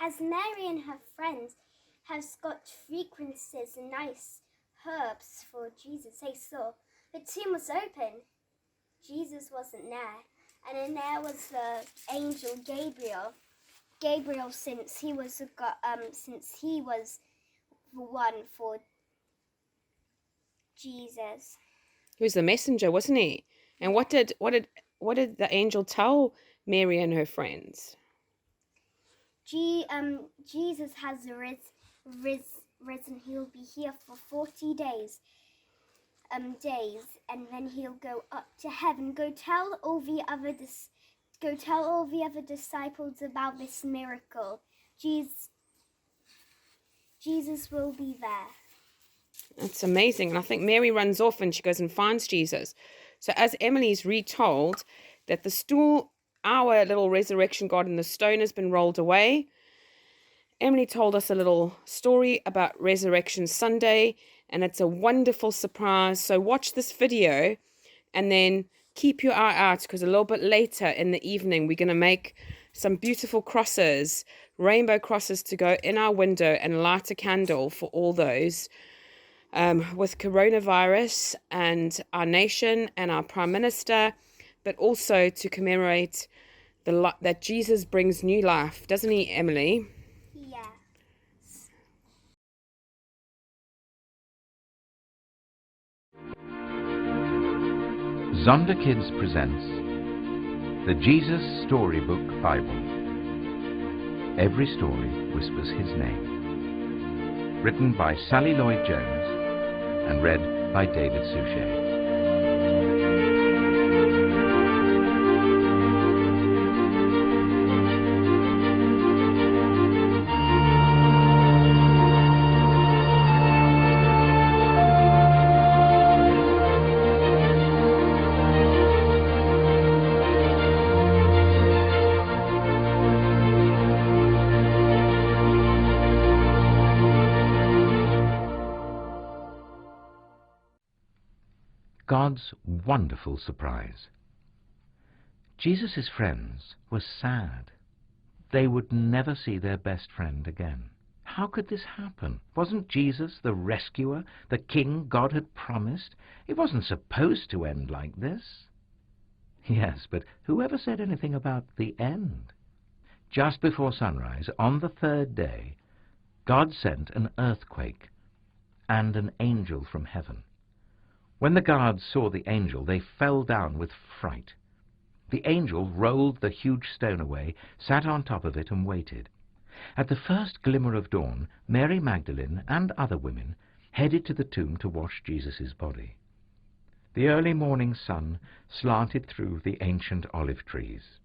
As Mary and her friends have got fragrances and nice herbs for Jesus, they saw the tomb was open. Jesus wasn't there, and then there was the angel Gabriel. Gabriel, since he was the one for Jesus. He was the messenger, wasn't he? And what did the angel tell Mary and her friends? Jesus has risen. He'll be here for 40 days, and then he'll go up to heaven. Go tell all the other disciples about this miracle. Jesus will be there. That's amazing. And I think Mary runs off and she goes and finds Jesus. So as Emily's retold that our little resurrection garden, the stone has been rolled away. Emily told us a little story about Resurrection Sunday, and it's a wonderful surprise. So watch this video and then keep your eye out, because a little bit later in the evening, we're going to make some beautiful crosses, rainbow crosses, to go in our window and light a candle for all those. With coronavirus and our nation and our Prime Minister, but also to commemorate that Jesus brings new life, doesn't he, Emily? Yes. Zonda Kids presents the Jesus Storybook Bible. Every story whispers his name. Written by Sally Lloyd-Jones and read by David Suchet. God's wonderful surprise. Jesus' friends were sad. They would never see their best friend again. How could this happen? Wasn't Jesus the rescuer, the king God had promised? It wasn't supposed to end like this. Yes, but whoever said anything about the end? Just before sunrise, on the third day, God sent an earthquake and an angel from heaven. When the guards saw the angel, they fell down with fright. The angel rolled the huge stone away, sat on top of it, and waited. At the first glimmer of dawn, Mary Magdalene and other women headed to the tomb to wash Jesus' body. The early morning sun slanted through the ancient olive trees,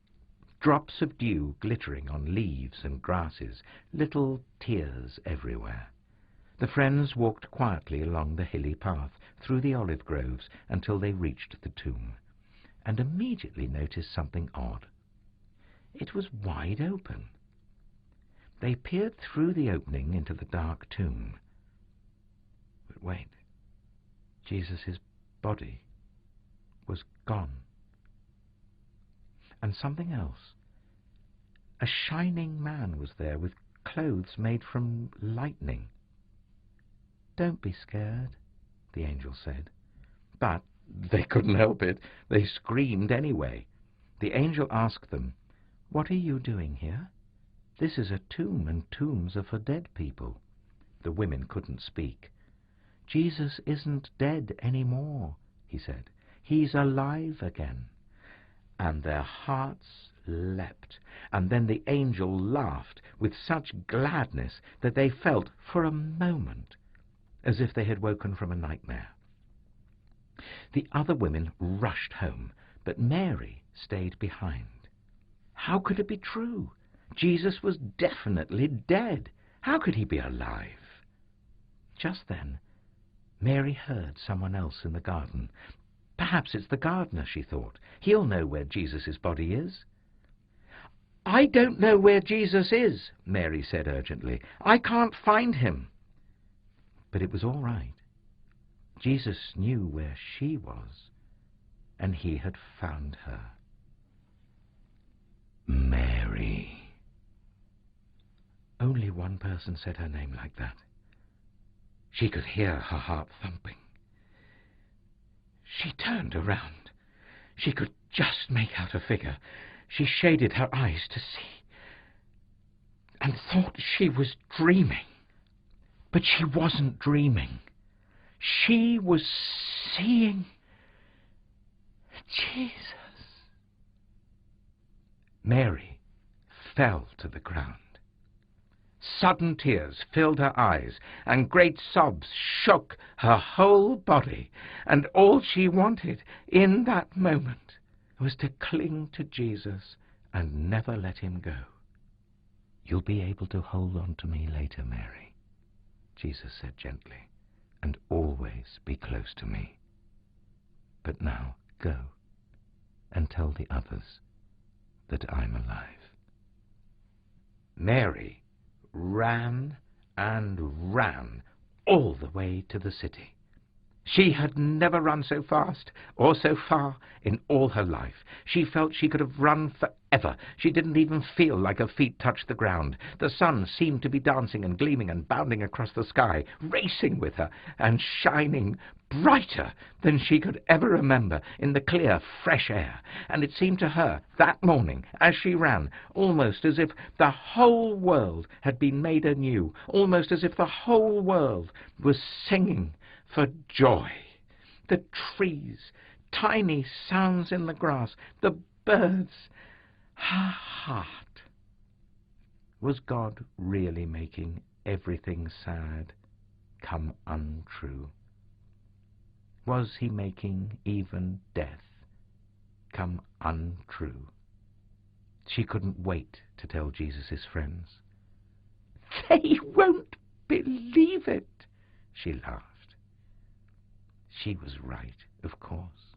drops of dew glittering on leaves and grasses, little tears everywhere. The friends walked quietly along the hilly path through the olive groves until they reached the tomb, and immediately noticed something odd. It was wide open. They peered through the opening into the dark tomb. But wait, Jesus' body was gone. And something else. A shining man was there with clothes made from lightning. "Don't be scared," the angel said. But they couldn't help it. They screamed anyway. The angel asked them, "What are you doing here? This is a tomb, and tombs are for dead people." The women couldn't speak. "Jesus isn't dead anymore," he said. "He's alive again." And their hearts leapt, and then the angel laughed with such gladness that they felt for a moment as if they had woken from a nightmare. The other women rushed home, but Mary stayed behind. How could it be true? Jesus was definitely dead. How could he be alive? Just then, Mary heard someone else in the garden. Perhaps it's the gardener, she thought. He'll know where Jesus' body is. "I don't know where Jesus is," Mary said urgently. "I can't find him." But it was all right. Jesus knew where she was, and he had found her. "Mary." one person said her name like that. She could hear her heart thumping. She turned around. She could just make out a figure. She shaded her eyes to see, and thought she was dreaming. But she wasn't dreaming. She was seeing Jesus. Mary fell to the ground. Sudden tears filled her eyes, and great sobs shook her whole body, and all she wanted in that moment was to cling to Jesus and never let him go. "You'll be able to hold on to me later, Mary," Jesus said gently, "and always be close to me. But now go and tell the others that I'm alive." Mary ran and ran all the way to the city. She had never run so fast or so far in all her life. She felt she could have run forever. She didn't even feel like her feet touched the ground. The sun seemed to be dancing and gleaming and bounding across the sky, racing with her and shining brighter than she could ever remember in the clear, fresh air. And it seemed to her that morning, as she ran, almost as if the whole world had been made anew, almost as if the whole world was singing for joy. The trees, tiny sounds in the grass, the birds, her heart. Was God really making everything sad come untrue? Was he making even death come untrue? She couldn't wait to tell Jesus' friends. "They won't believe it," she laughed. She was right, of course.